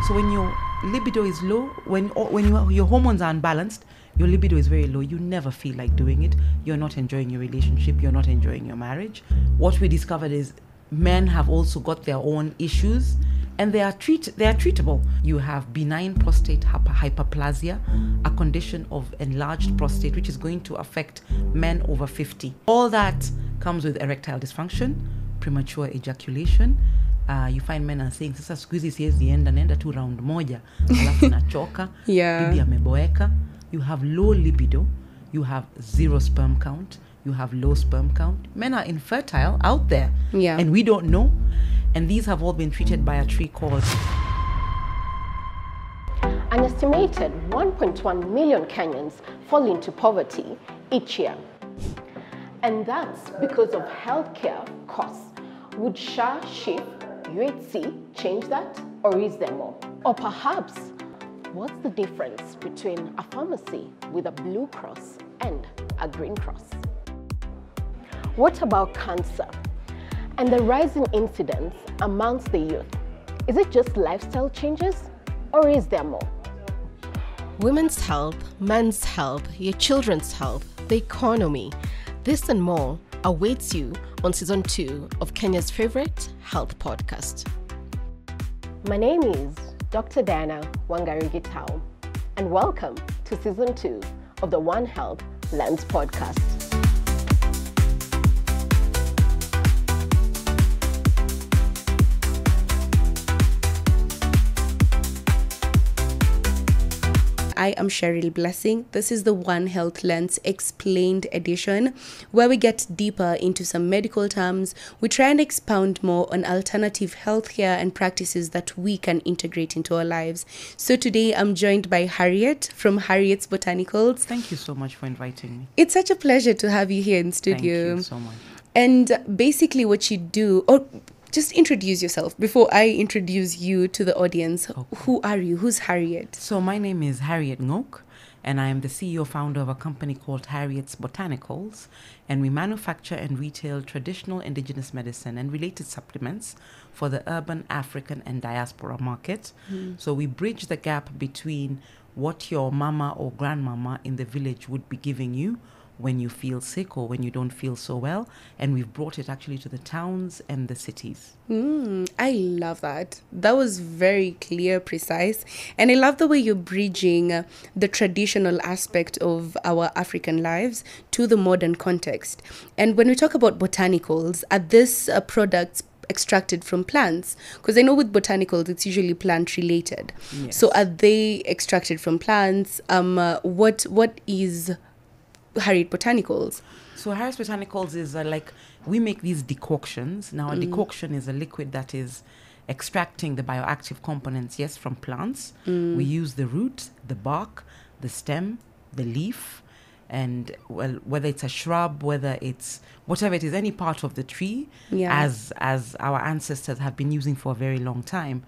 So when your libido is low, when your hormones are unbalanced, your libido is very low. You never feel like doing it. You're not enjoying your relationship. You're not enjoying your marriage. What we discovered is men have also got their own issues, and they are treatable. You have benign prostate hyperplasia, a condition of enlarged prostate, which is going to affect men over 50. All that comes with erectile dysfunction, premature ejaculation. You find men are saying, sasa siku hizi siwezi naenda tu round moja, alafu nachoka, bibi ameboeka. You have low libido, you have zero sperm count, you have low sperm count. Men are infertile out there, and we don't know. And these have all been treated by a tree called... An estimated 1.1 million Kenyans fall into poverty each year. And that's because of healthcare costs. Would SHA, SHIF, UHC change that? Or is there more? Or perhaps, what's the difference between a pharmacy with a blue cross and a green cross? What about cancer and the rising incidence amongst the youth? Is it just lifestyle changes, or is there more? Women's health, men's health, your children's health, the economy, this and more awaits you on Season 2 of Kenya's favorite health podcast. My name is Dr. Diana Wangari Gitau, and welcome to Season 2 of the One Health Lens podcast. I am Cheryl Blessing. This is the One Health Lens Explained edition, where we get deeper into some medical terms. We try and expound more on alternative healthcare and practices that we can integrate into our lives. So today I'm joined by Harriet from Harriet's Botanicals. Thank you so much for inviting me. It's such a pleasure to have you here in studio. Thank you so much. And basically what you do... just introduce yourself before I introduce you to the audience. Okay. Who are you? Who's Harriet? So my name is Harriet Ngok, and I am the CEO founder of a company called Harriet's Botanicals, and we manufacture and retail traditional indigenous medicine and related supplements for the urban, African, and diaspora market. So we bridge the gap between what your mama or grandmama in the village would be giving you when you feel sick or when you don't feel so well, and we've brought it actually to the towns and the cities. I love that. That was very clear, precise, and I love the way you're bridging the traditional aspect of our African lives to the modern context. And when we talk about botanicals, are these products extracted from plants? Because I know with botanicals it's usually plant related. Yes. So are they extracted from plants? What is Harriet Botanicals? So Harriet Botanicals is we make these decoctions. Now a decoction is a liquid that is extracting the bioactive components, yes, from plants. We use the root, the bark, the stem, the leaf, and whether it's a shrub, whether it's whatever it is, any part of the tree, as our ancestors have been using for a very long time.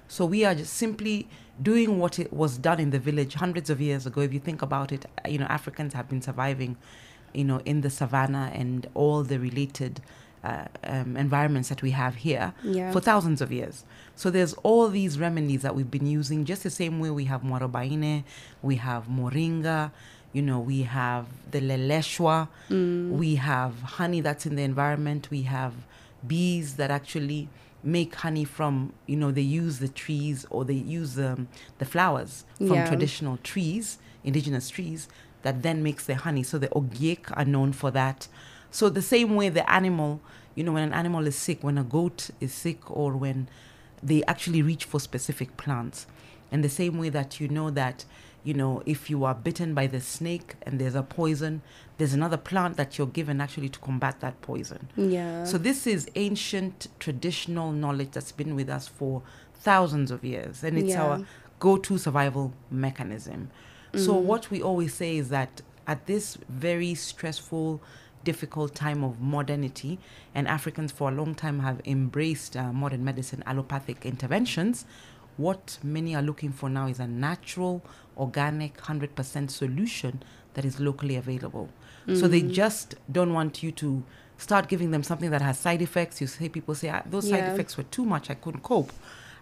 So we are just simply doing what it was done in the village hundreds of years ago. If you think about it, Africans have been surviving, in the savannah and all the related environments that we have here for thousands of years. So there's all these remedies that we've been using, just the same way we have mwarobaine, we have moringa, we have the leleshwa, we have honey that's in the environment, we have bees that actually make honey from, they use the trees, or they use the flowers from traditional trees, indigenous trees, that then makes the honey. So the ogiek are known for that. So the same way the animal, when an animal is sick, when a goat is sick, or when they actually reach for specific plants. And the same way that that, if you are bitten by the snake and there's a poison, there's another plant that you're given actually to combat that poison. So this is ancient traditional knowledge that's been with us for thousands of years, and it's our go-to survival mechanism. So what we always say is that at this very stressful, difficult time of modernity, and Africans for a long time have embraced modern medicine, allopathic interventions, what many are looking for now is a natural, organic, 100% solution that is locally available. So they just don't want you to start giving them something that has side effects. People say, those side effects were too much, I couldn't cope.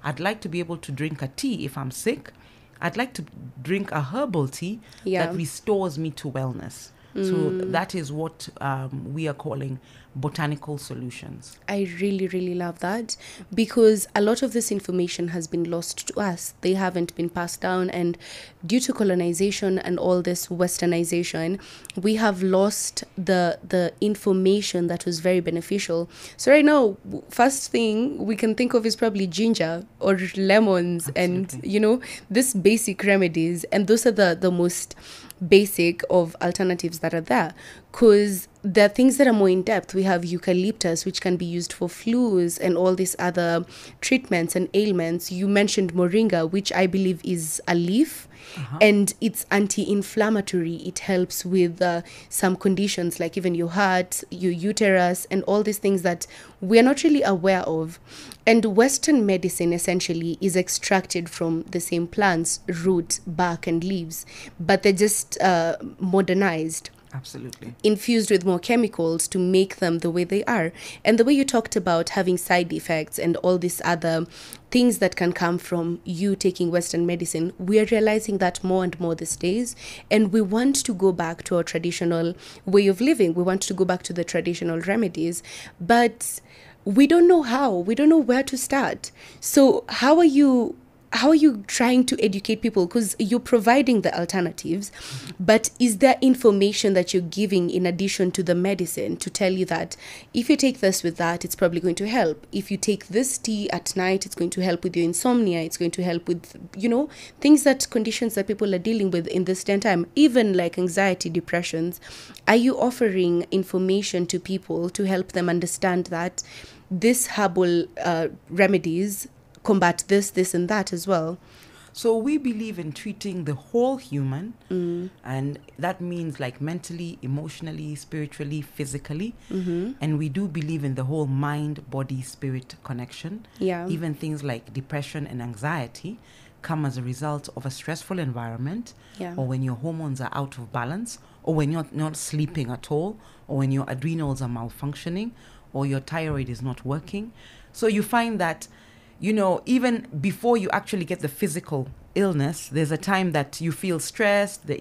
I'd like to be able to drink a tea if I'm sick. I'd like to drink a herbal tea that restores me to wellness. So that is what we are calling botanical solutions. I really, really love that, because a lot of this information has been lost to us. They haven't been passed down, and due to colonization and all this westernization, we have lost the information that was very beneficial. So right now, first thing we can think of is probably ginger or lemons. Absolutely. And this basic remedies, and those are the most basic of alternatives that are there, because there are things that are more in depth. We have eucalyptus, which can be used for flus and all these other treatments and ailments. You mentioned moringa, which I believe is a leaf, and it's anti-inflammatory. It helps with some conditions like even your heart, your uterus, and all these things that we're not really aware of. And Western medicine essentially is extracted from the same plants, root, bark, and leaves, but they're just modernized. Absolutely. Infused with more chemicals to make them the way they are. And the way you talked about having side effects and all these other things that can come from you taking Western medicine, we are realizing that more and more these days. And we want to go back to our traditional way of living. We want to go back to the traditional remedies. But we don't know how. We don't know where to start. So how are you trying to educate people? Because you're providing the alternatives, but is there information that you're giving in addition to the medicine to tell you that if you take this with that, it's probably going to help? If you take this tea at night, it's going to help with your insomnia. It's going to help with, conditions that people are dealing with in this day and time, even like anxiety, depressions. Are you offering information to people to help them understand that this herbal remedies combat this and that as well? So we believe in treating the whole human, and that means like mentally, emotionally, spiritually, physically. And we do believe in the whole mind, body, spirit connection. Even things like depression and anxiety come as a result of a stressful environment, or when your hormones are out of balance, or when you're not sleeping at all, or when your adrenals are malfunctioning, or your thyroid is not working. So you find that even before you actually get the physical illness, there's a time that you feel stressed, there's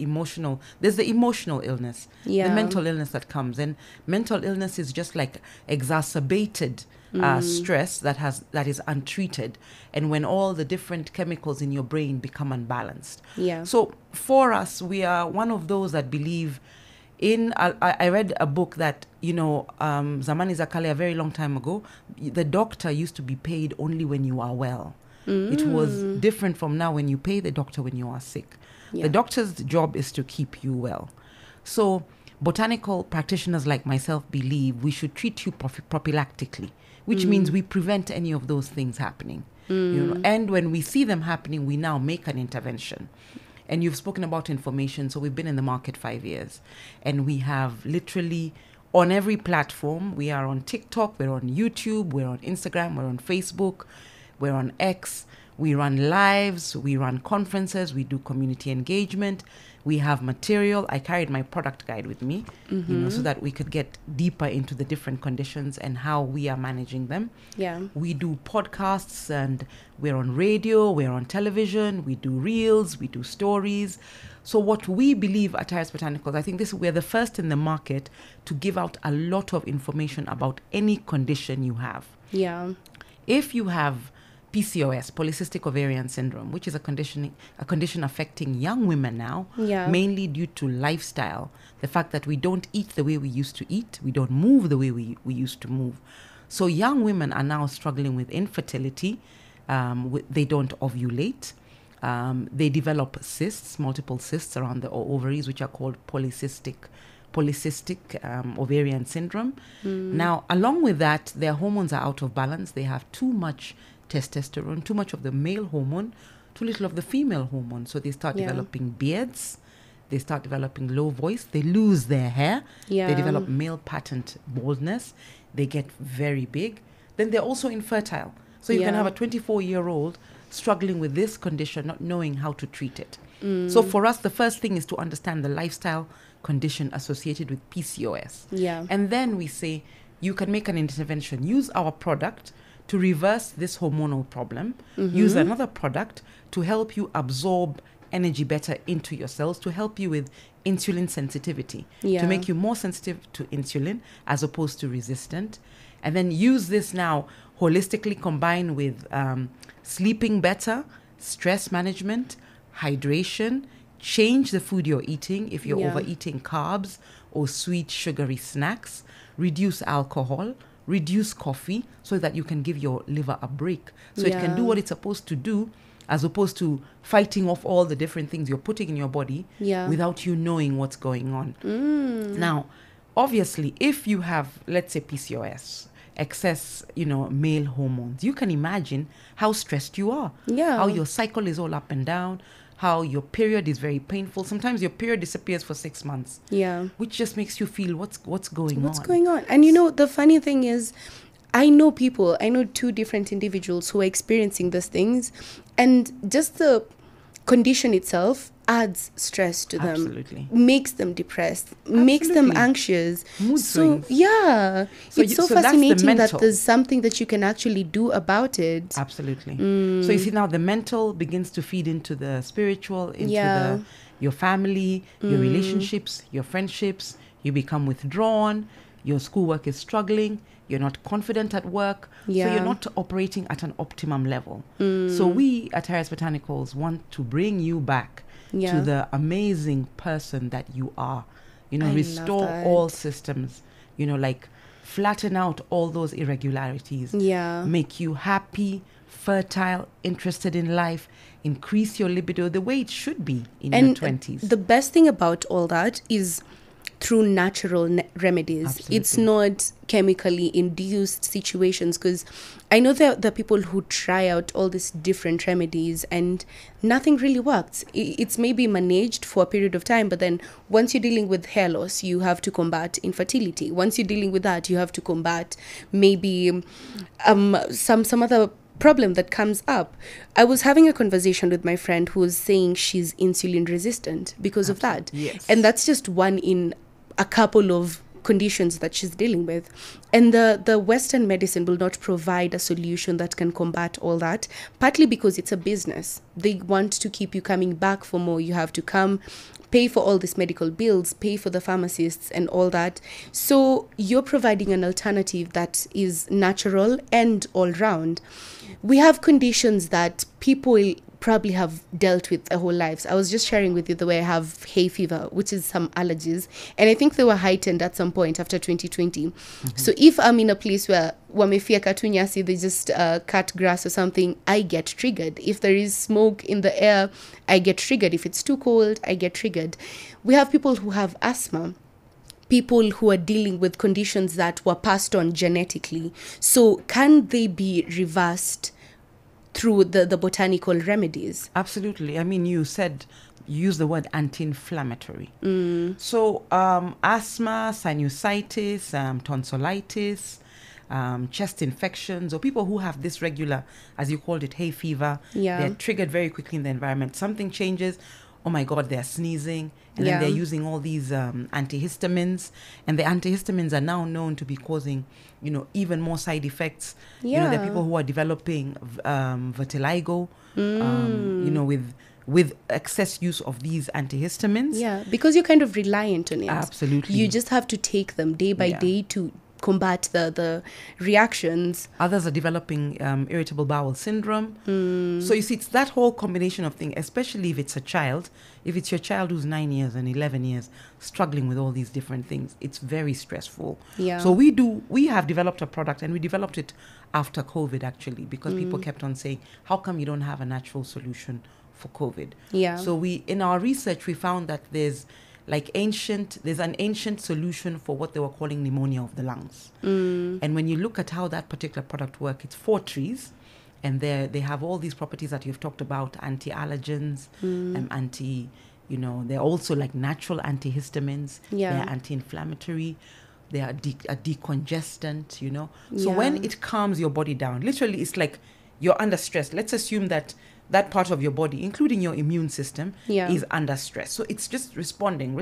the emotional illness, the mental illness that comes. And mental illness is just like exacerbated stress that is untreated. And when all the different chemicals in your brain become unbalanced. So for us, we are one of those that believe I read a book that, Zamani Zakale, a very long time ago, the doctor used to be paid only when you are well. It was different from now when you pay the doctor when you are sick. The doctor's job is to keep you well. So botanical practitioners like myself believe we should treat you prophylactically, which means we prevent any of those things happening. And when we see them happening, we now make an intervention. And you've spoken about information. So we've been in the market 5 years, and we have literally on every platform. We are on TikTok, we're on YouTube, we're on Instagram, we're on Facebook, we're on X. We run lives, we run conferences, we do community engagement. We have material. I carried my product guide with me, so that we could get deeper into the different conditions and how we are managing them. We do podcasts, and we're on radio, we're on television, we do reels, we do stories. So what we believe at Iris Botanicals, I think we're the first in the market to give out a lot of information about any condition you have. If you have PCOS, polycystic ovarian syndrome, which is a condition affecting young women now, mainly due to lifestyle. The fact that we don't eat the way we used to eat, we don't move the way we used to move. So young women are now struggling with infertility. They don't ovulate. They develop cysts, multiple cysts around the ovaries, which are called polycystic ovarian syndrome. Now, along with that, their hormones are out of balance. They have too much testosterone, too much of the male hormone, too little of the female hormone. So they start developing beards, they start developing low voice, they lose their hair, they develop male pattern baldness, they get very big. Then they're also infertile. So you can have a 24-year-old struggling with this condition, not knowing how to treat it. So for us, the first thing is to understand the lifestyle condition associated with PCOS. And then we say, you can make an intervention, use our product to reverse this hormonal problem, use another product to help you absorb energy better into your cells, to help you with insulin sensitivity, to make you more sensitive to insulin as opposed to resistant. And then use this now holistically combined with sleeping better, stress management, hydration, change the food you're eating if you're overeating carbs or sweet sugary snacks, reduce alcohol, reduce coffee so that you can give your liver a break so it can do what it's supposed to do, as opposed to fighting off all the different things you're putting in your body without you knowing what's going on. Now, obviously, if you have, let's say, PCOS, excess, male hormones, you can imagine how stressed you are, how your cycle is all up and down, how your period is very painful. Sometimes your period disappears for 6 months, which just makes you feel what's going on. What's going on? And the funny thing is, I know 2 different individuals who are experiencing these things, and just the condition itself adds stress to them. Absolutely. Makes them depressed, makes them anxious. Mood swings. Yeah. So it's so fascinating that there's something that you can actually do about it. Absolutely. So you see now the mental begins to feed into the spiritual, into your family, your relationships, your friendships. You become withdrawn. Your schoolwork is struggling. You're not confident at work. So you're not operating at an optimum level. So we at Harris Botanicals want to bring you back to the amazing person that you are. Restore all systems, like flatten out all those irregularities. Make you happy, fertile, interested in life, increase your libido the way it should be in your 20s. The best thing about all that is through natural remedies. Absolutely. It's not chemically induced situations, because I know there are people who try out all these different remedies and nothing really works. It's maybe managed for a period of time, but then once you're dealing with hair loss, you have to combat infertility. Once you're dealing with that, you have to combat maybe some other problem that comes up. I was having a conversation with my friend who was saying she's insulin resistant because of that. Yes. And that's just one in a couple of conditions that she's dealing with. And the Western medicine will not provide a solution that can combat all that, partly because it's a business. They want to keep you coming back for more. You have to come, pay for all these medical bills, pay for the pharmacists and all that. So you're providing an alternative that is natural and all round. We have conditions that people probably have dealt with their whole lives. I was just sharing with you the way I have hay fever, which is some allergies, and I think they were heightened at some point after 2020. So if I'm in a place where wamefia katunyasi, they just cut grass or something, I get triggered. If there is smoke in the air, I get triggered. If it's too cold, I get triggered. We have people who have asthma, people who are dealing with conditions that were passed on genetically. So can they be reversed through the botanical remedies? Absolutely. I mean, you use the word anti-inflammatory. So asthma, sinusitis, tonsillitis, chest infections, or people who have this regular, as you called it, hay fever, they're triggered very quickly in the environment. Something changes, oh my God, they're sneezing, and then they're using all these antihistamines, and the antihistamines are now known to be causing, even more side effects. There are people who are developing vitiligo, with excess use of these antihistamines. Yeah, because you're kind of reliant on it. Absolutely. You just have to take them day by day to combat the reactions. Others are developing irritable bowel syndrome. So you see, it's that whole combination of things, especially if it's a child. If it's your child who's 9 years and 11 years struggling with all these different things, it's very stressful. So we have developed a product, and we developed it after COVID, actually, because people kept on saying, how come you don't have a natural solution for COVID? So in our research, we found that there's an ancient solution for what they were calling pneumonia of the lungs. And when you look at how that particular product works, it's 4 trees, and they have all these properties that you've talked about, anti-allergens, they're also like natural antihistamines, they're anti-inflammatory, they are a decongestant, So when it calms your body down, literally it's like you're under stress. Let's assume that that part of your body, including your immune system, Yeah. is under stress. So it's just responding.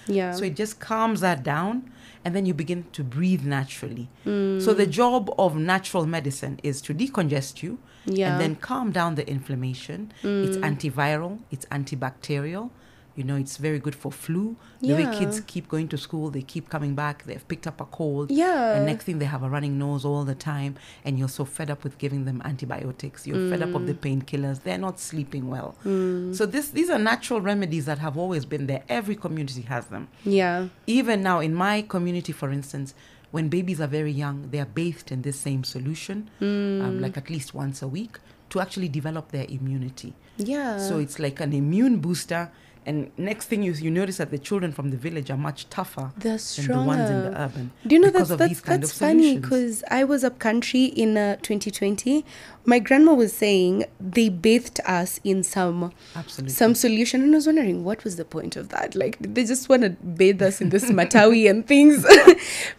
Yeah. So it just calms that down, and then you begin to breathe naturally. So the job of natural medicine is to decongest you, Yeah. and then calm down the inflammation. It's antiviral, it's antibacterial. You know, it's very good for flu. The way Yeah. kids keep going to school, they keep coming back, they've picked up a cold. Yeah. And next thing, they have a running nose all the time. And you're so fed up with giving them antibiotics. You're fed up of the painkillers. They're not sleeping well. So these are natural remedies that have always been there. Every community has them. Yeah. Even now, in my community, for instance, when babies are very young, they are bathed in this same solution, like at least once a week, to actually develop their immunity. Yeah. So it's like an immune booster. And next thing you notice that the children from the village are much tougher They're than the ones in stronger. the urban. Do you know because of these kind that's of funny solutions. because I was up country in 2020. My grandma was saying they bathed us in some Absolutely. solution, and I was wondering what was the point of that. Like, did they just want to bathe us in this matawi and things?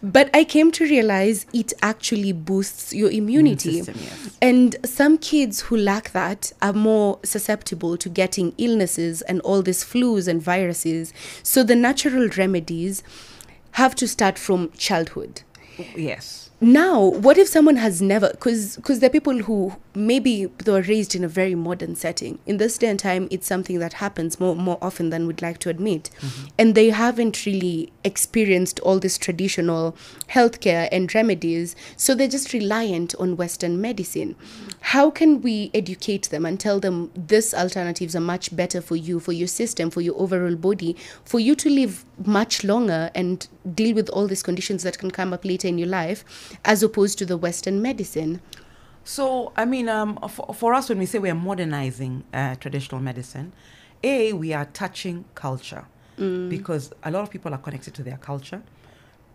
But I came to realize it actually boosts your immunity. System, yes. And some kids who lack that are more susceptible to getting illnesses and all these flus and viruses. So the natural remedies have to start from childhood. Yes. Now, what if someone has never, because there are people who maybe they were raised in a very modern setting. In this day and time, it's something that happens more often than we'd like to admit. And they haven't really experienced all this traditional healthcare and remedies. So they're just reliant on Western medicine. How can we educate them and tell them these alternatives are much better for you, for your system, for your overall body, for you to live much longer and deal with all these conditions that can come up later in your life, as opposed to the Western medicine? So, I mean, for us, when we say we are modernizing traditional medicine, we are touching culture because a lot of people are connected to their culture.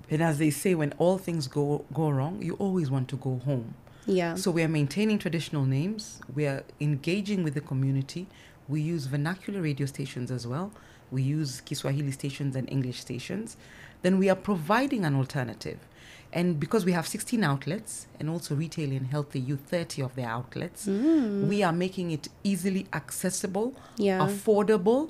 And as they say, when all things go wrong, you always want to go home. Yeah. So we are maintaining traditional names. We are engaging with the community. We use vernacular radio stations as well. We use Kiswahili stations and English stations. Then we are providing an alternative. And because we have 16 outlets and also retail in Healthy Youth, 30 of their outlets, we are making it easily accessible, Yeah. affordable,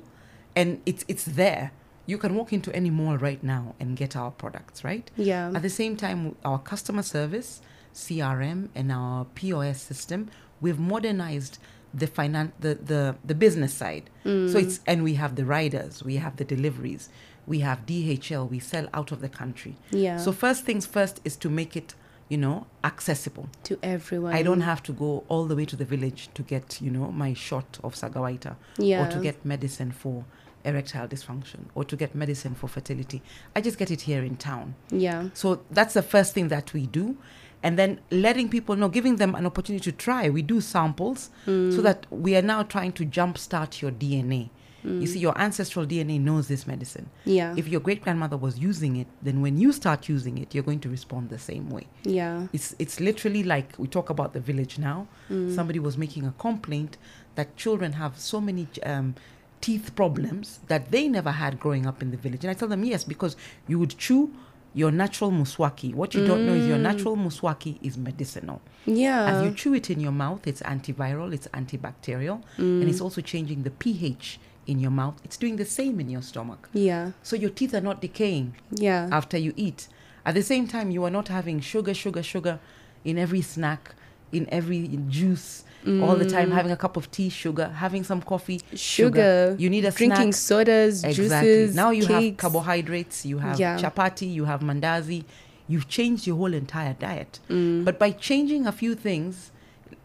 and it's there. You can walk into any mall right now and get our products, right? Yeah. At the same time, our customer service, CRM, and our POS system, we've modernized the business side. So and we have the riders, we have the deliveries, we have DHL, we sell out of the country. Yeah. So first things first is to make it, accessible. To everyone. I don't have to go all the way to the village to get, my shot of Sagawaita, Yeah. or to get medicine for erectile dysfunction, or to get medicine for fertility. I just get it here in town. Yeah. So that's the first thing that we do. And then letting people know, giving them an opportunity to try. We do samples so that we are now trying to jumpstart your DNA. You see, your ancestral DNA knows this medicine. Yeah. If your great-grandmother was using it, then when you start using it, you're going to respond the same way. Yeah. It's literally like we talk about the village now. Somebody was making a complaint that children have so many teeth problems that they never had growing up in the village. And I tell them, yes, because you would chew your natural muswaki. What you don't know is your natural muswaki is medicinal. Yeah. As you chew it in your mouth, it's antiviral, it's antibacterial, and it's also changing the pH in your mouth. It's doing the same in your stomach. Yeah. So your teeth are not decaying Yeah. after you eat. At the same time, you are not having sugar in every snack, in every juice, all the time, having a cup of tea, sugar, having some coffee, Sugar. You need a Drinking snack. sodas, juices, Now you have cakes. carbohydrates, you have Yeah. chapati, you have mandazi. You've changed your whole entire diet. But by changing a few things,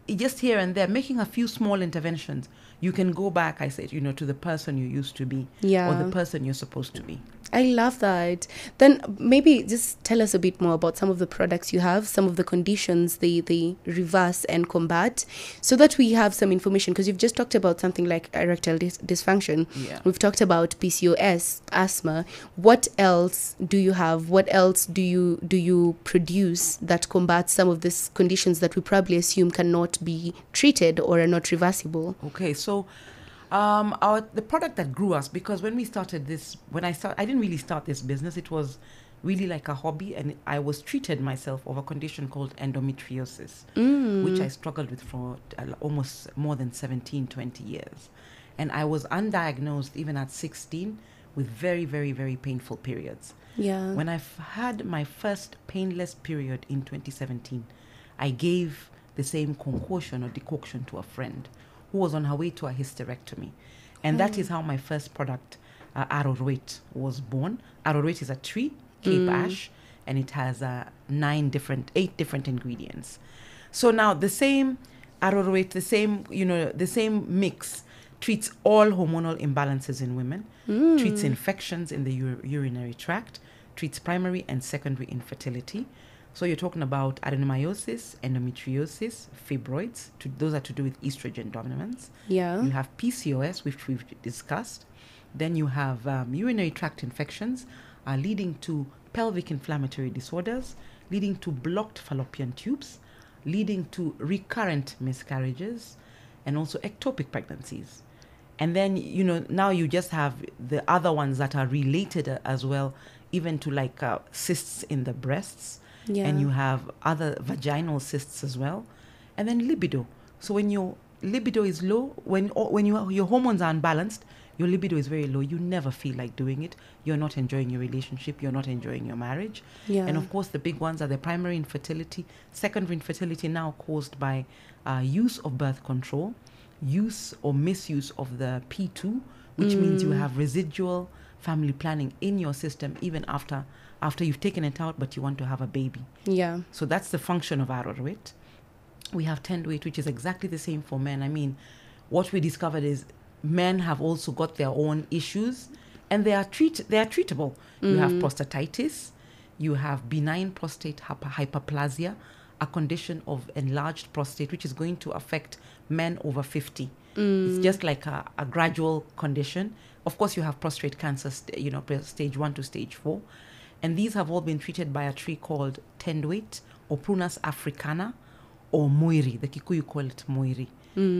just here and there, making a few small interventions, you can go back, I said, to the person you used to be, Yeah. or the person you're supposed to be. I love that. Then maybe just tell us a bit more about some of the products you have, some of the conditions they reverse and combat, so that we have some information. Because you've just talked about something like erectile dysfunction. Yeah. We've talked about PCOS, asthma. What else do you have? What else do you produce that combats some of these conditions that we probably assume cannot be treated or are not reversible? Okay, so the product that grew us, because when we started this, I didn't really start this business. It was really like a hobby, and I was treated myself of a condition called endometriosis, which I struggled with for almost more than 17, 20 years. And I was undiagnosed even at 16 with very, very, very painful periods. Yeah. When I had my first painless period in 2017, I gave the same concoction or decoction to a friend who was on her way to a hysterectomy. And that is how my first product, arrowroot, was born. Arrowroot is a tree, Cape ash, and it has 8 different ingredients. So now the same arrowroot, the same mix treats all hormonal imbalances in women, treats infections in the urinary tract, treats primary and secondary infertility. So you're talking about adenomyosis, endometriosis, fibroids. Those are to do with estrogen dominance. Yeah. You have PCOS, which we've discussed. Then you have urinary tract infections leading to pelvic inflammatory disorders, leading to blocked fallopian tubes, leading to recurrent miscarriages, and also ectopic pregnancies. And then, now you just have the other ones that are related as well, even to like cysts in the breasts. Yeah. And you have other vaginal cysts as well. And then libido. So when your libido is low, when your hormones are unbalanced, your libido is very low. You never feel like doing it. You're not enjoying your relationship. You're not enjoying your marriage. Yeah. And of course, the big ones are the primary infertility, secondary infertility, now caused by use of birth control, use or misuse of the P2, which means you have residual family planning in your system even after you've taken it out, but you want to have a baby. Yeah. So that's the function of arrowroot. We have tenderweight, which is exactly the same for men. I mean, what we discovered is men have also got their own issues, and they are treatable. You have prostatitis, you have benign prostate hyperplasia, a condition of enlarged prostate, which is going to affect men over 50. It's just like a gradual condition. Of course, you have prostate cancer, stage 1 to stage 4. And these have all been treated by a tree called tenderweight or Prunus africana or moiri. The Kikuyu call it moiri.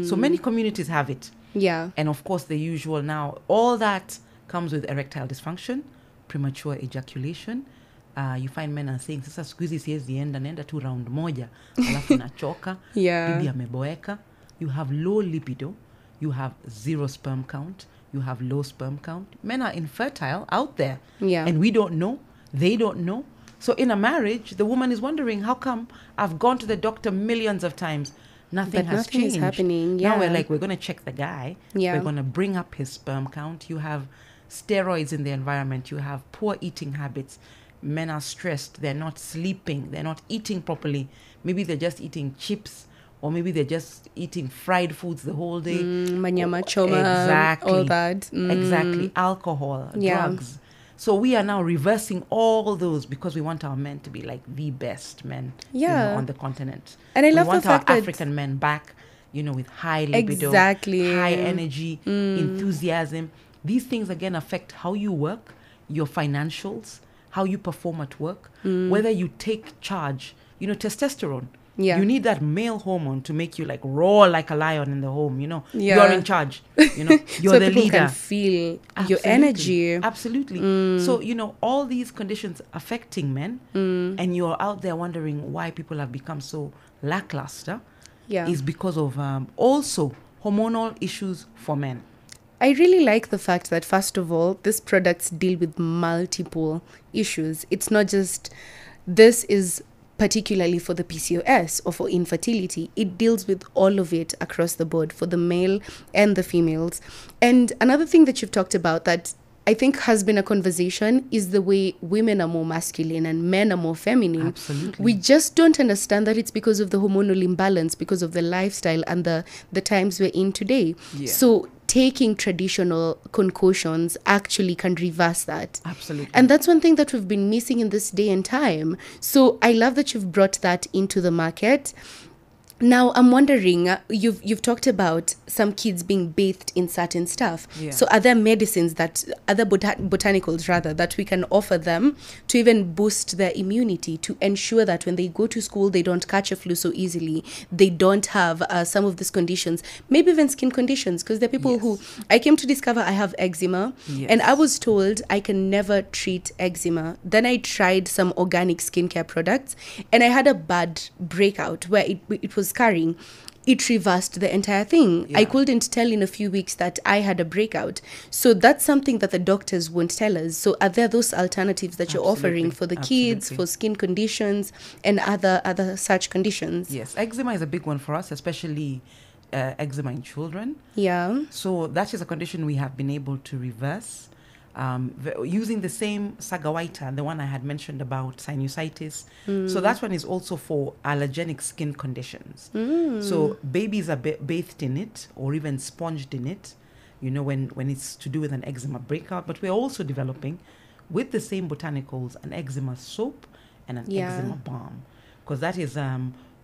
So many communities have it. Yeah. And of course, the usual now, all that comes with erectile dysfunction, premature ejaculation. You find men are saying, sasa siku hizi siwezi naenda tu round moja, alafu nachoka, Yeah. bibi ameboeka. You have low libido, you have zero sperm count, you have low sperm count. Men are infertile out there. Yeah. And we don't know, they don't know. So in a marriage, the woman is wondering, how come I've gone to the doctor millions of times, nothing has nothing is changed. happening. Now Yeah. we're going to check the guy. Yeah. We're going to bring up his sperm count. You have steroids in the environment. You have poor eating habits. Men are stressed. They're not sleeping. They're not eating properly. Maybe they're just eating chips, or maybe they're just eating fried foods the whole day. Manyama choma, Exactly. all that. Exactly. Alcohol, Yeah. drugs. So we are now reversing all those because we want our men to be like the best men Yeah. on the continent. And I love we want the fact our that- African men back, with high libido, Exactly. high energy, enthusiasm. These things again affect how you work, your financials, how you perform at work, whether you take charge. Testosterone. Yeah. You need that male hormone to make you like roar like a lion in the home. Yeah. You're in charge. You're so the people leader. can feel your Absolutely. energy. Absolutely. So, all these conditions affecting men, and you're out there wondering why people have become so lackluster, Yeah. is because of also hormonal issues for men. I really like the fact that, first of all, these products deal with multiple issues. It's not just this is particularly for the PCOS or for infertility. It deals with all of it across the board for the male and the females. And another thing that you've talked about that I think has been a conversation is the way women are more masculine and men are more feminine. Absolutely. We just don't understand that it's because of the hormonal imbalance, because of the lifestyle and the times we're in today. Yeah. So taking traditional concoctions actually can reverse that. Absolutely. And that's one thing that we've been missing in this day and time. So I love that you've brought that into the market. Now, I'm wondering, you've talked about some kids being bathed in certain stuff. Yeah. So are there medicines that, other botanicals rather, that we can offer them to even boost their immunity, to ensure that when they go to school, they don't catch a flu so easily, they don't have some of these conditions, maybe even skin conditions? Because there are people who, I came to discover I have eczema, and I was told I can never treat eczema. Then I tried some organic skincare products, and I had a bad breakout where it was scarring. It reversed the entire thing. I couldn't tell in a few weeks that I had a breakout. So that's something that the doctors won't tell us. So are there those alternatives that you're offering for the kids, for skin conditions and other such conditions? Yes, eczema is a big one for us, especially eczema in children. Yeah. So that is a condition we have been able to reverse using the same sagawaita, the one I had mentioned about sinusitis. So that one is also for allergenic skin conditions. So babies are bathed in it or even sponged in it, you know, when it's to do with an eczema breakout. But we're also developing, with the same botanicals, an eczema soap and an eczema balm. Because that is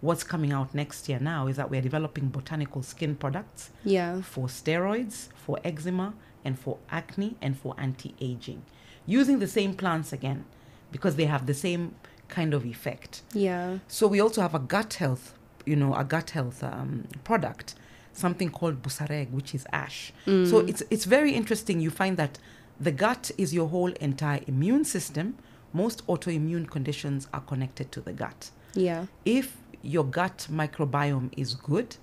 what's coming out next year now, is that we're developing botanical skin products for steroids, for eczema, and for acne, and for anti-aging, using the same plants again, because they have the same kind of effect. So we also have a gut health, product, something called busareg, which is ash. So it's very interesting. You find that the gut is your whole entire immune system. Most autoimmune conditions are connected to the gut. If your gut microbiome is good,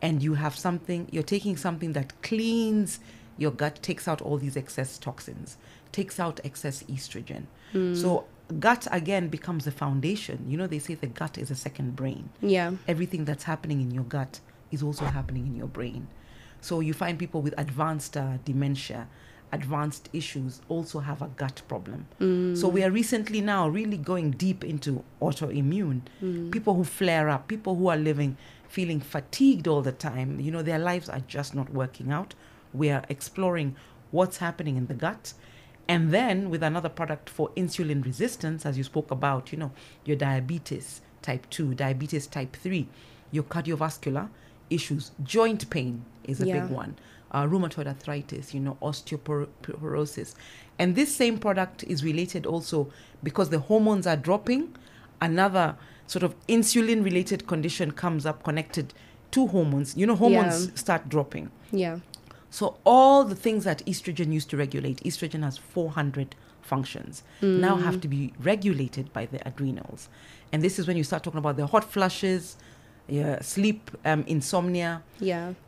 and you have something, you're taking something that cleans your gut, takes out all these excess toxins, takes out excess estrogen. So gut again becomes the foundation. You know, they say the gut is a second brain. Everything that's happening in your gut is also happening in your brain. So you find people with advanced dementia, advanced issues, also have a gut problem. So we are recently now really going deep into autoimmune. People who flare up, people who are feeling fatigued all the time, you know, their lives are just not working out. We are exploring what's happening in the gut. And then with another product for insulin resistance, as you spoke about, you know, your diabetes type 2, diabetes type 3, your cardiovascular issues, joint pain is a big one, rheumatoid arthritis, you know, osteoporosis. And this same product is related also because the hormones are dropping. Another sort of insulin related condition comes up connected to hormones. You know, hormones start dropping. So all the things that estrogen used to regulate, estrogen has 400 functions, now have to be regulated by the adrenals. And this is when you start talking about the hot flushes, your sleep insomnia,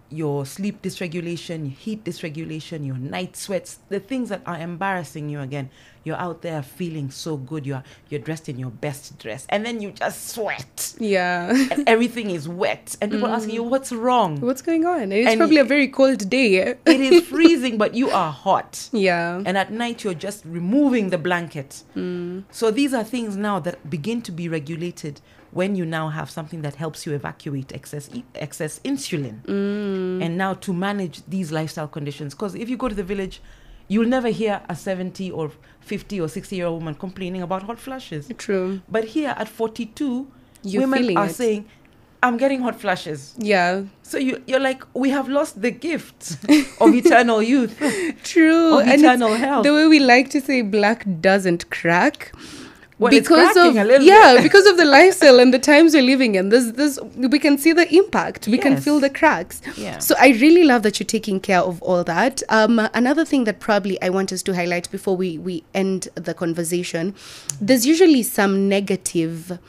your sleep dysregulation, your heat dysregulation, your night sweats, the things that are embarrassing you again. You're out there feeling so good. You're dressed in your best dress, and then you just sweat. And everything is wet. And people asking you, what's wrong? What's going on? It's probably a very cold day. It is freezing, but you are hot. And at night, you're just removing the blanket. So these are things now that begin to be regulated when you now have something that helps you evacuate excess insulin. And now to manage these lifestyle conditions. Because if you go to the village, you'll never hear a 70 or 50 or 60-year-old woman complaining about hot flashes. True. But here at 42, women are saying, I'm getting hot flashes. So you're like, we have lost the gift of eternal youth. True. Of eternal health. The way we like to say black doesn't crack. Well, because of because of the lifestyle and the times we're living in, this we can see the impact, we can feel the cracks. So I really love that you're taking care of all that. Another thing that probably I want us to highlight before we end the conversation, there's usually some negative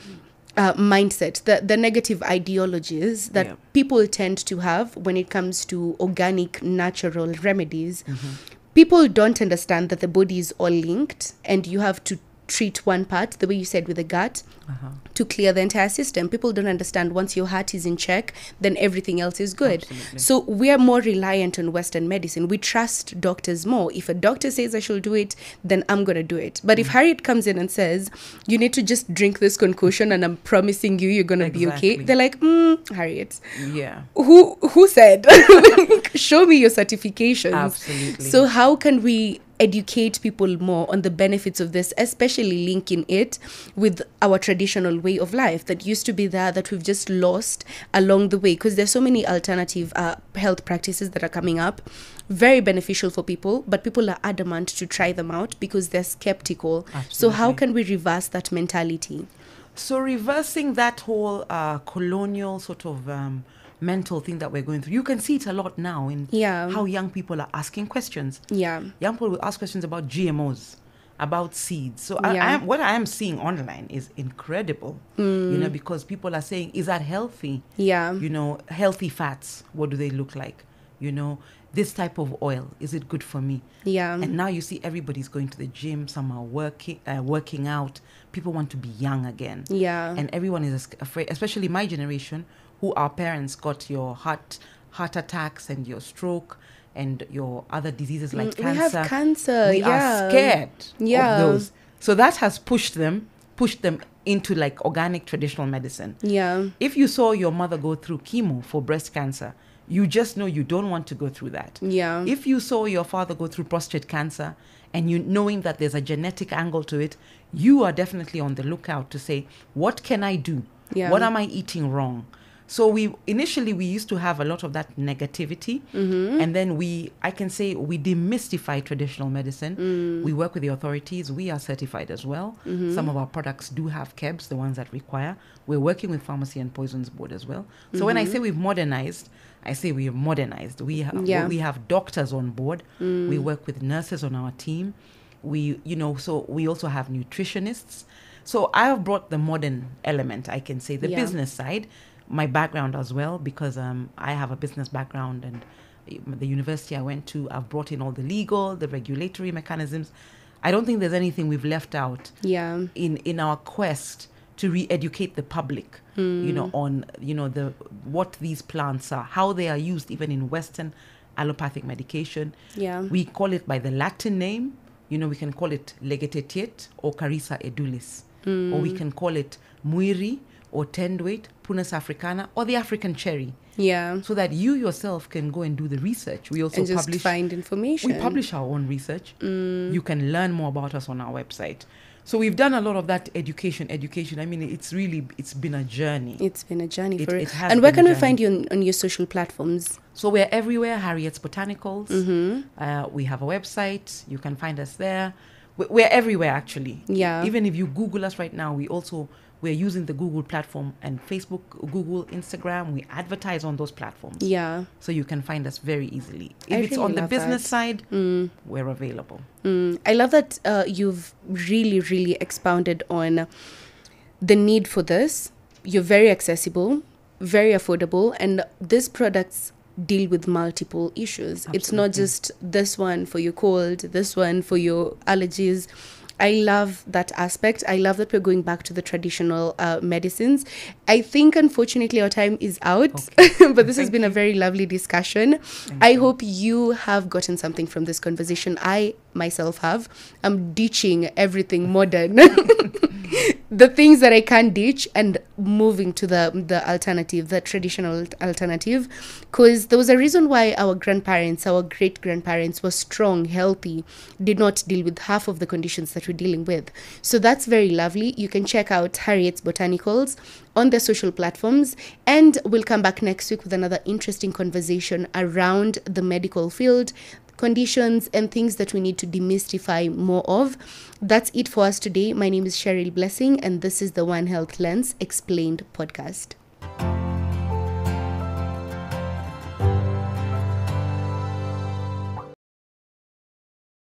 mindset, the negative ideologies that people tend to have when it comes to organic natural remedies. People don't understand that the body is all linked, and you have to treat one part, the way you said with the gut, to clear the entire system. People don't understand once your heart is in check, then everything else is good. Absolutely. So we are more reliant on Western medicine. We trust doctors more. If a doctor says I should do it, then I'm going to do it. But if Harriet comes in and says, you need to just drink this concoction and I'm promising you're going to be okay, they're like, Harriet, who said? Show me your certifications. Absolutely. So how can we educate people more on the benefits of this, especially linking it with our traditional way of life that used to be there, that we've just lost along the way, because there's so many alternative health practices that are coming up, very beneficial for people, but people are adamant to try them out because they're skeptical. Absolutely. So how can we reverse that mentality? So reversing that whole colonial sort of mental thing that we're going through, you can see it a lot now in how young people are asking questions. Young people will ask questions about GMOs, about seeds. So what I am seeing online is incredible, because people are saying, is that healthy? Healthy fats, what do they look like? This type of oil, is it good for me? And now you see everybody's going to the gym, some are working out. People want to be young again. And everyone is afraid, especially my generation, who our parents got your heart attacks and your stroke and your other diseases like cancer. We have cancer. We are scared of those. So that has pushed them into like organic traditional medicine. If you saw your mother go through chemo for breast cancer, you just know you don't want to go through that. If you saw your father go through prostate cancer and you knowing that there's a genetic angle to it, you are definitely on the lookout to say, what can I do? What am I eating wrong? So we used to have a lot of that negativity, and then I can say we demystify traditional medicine. We work with the authorities. We are certified as well. Some of our products do have KEBS, the ones that require. We're working with Pharmacy and Poisons Board as well. So when I say we've modernized, I say we have modernized. We have doctors on board. We work with nurses on our team. So we also have nutritionists. So I have brought the modern element, I can say, the business side, my background as well, because I have a business background, and the university I went to, I've brought in all the legal, the regulatory mechanisms. I don't think there's anything we've left out in our quest to re-educate the public, on what these plants are, how they are used even in Western allopathic medication. We call it by the Latin name. We can call it Legetetiet or Carissa edulis, or we can call it Muiri or Tendweight, Punas africana, or the African cherry. So that you yourself can go and do the research. We also just find information. We publish our own research. You can learn more about us on our website. So we've done a lot of that education. I mean, it's been a journey. It's been a journey for it. And where can we find you on your social platforms? So we're everywhere, Harriet's Botanicals. We have a website. You can find us there. We're everywhere, actually. Even if you Google us right now, we're using the Google platform and Facebook, Google, Instagram. We advertise on those platforms. So you can find us very easily. If it's on the business side, we're available. I love that you've really, really expounded on the need for this. You're very accessible, very affordable, and these products deal with multiple issues. Absolutely. It's not just this one for your cold, this one for your allergies. I love that aspect. I love that we're going back to the traditional medicines. I think, unfortunately, our time is out, but this has been a very lovely discussion. I hope you have gotten something from this conversation. I myself have. I'm ditching everything modern, the things that I can't ditch, and moving to the alternative, the traditional alternative, because there was a reason why our grandparents, our great-grandparents were strong, healthy, did not deal with half of the conditions that we're dealing with. So that's very lovely. You can check out Harriet's Botanicals on their social platforms, and we'll come back next week with another interesting conversation around the medical field, conditions and things that we need to demystify more of. That's it for us today. My name is Cheryl Blessing, and this is the One Health Lens Explained podcast.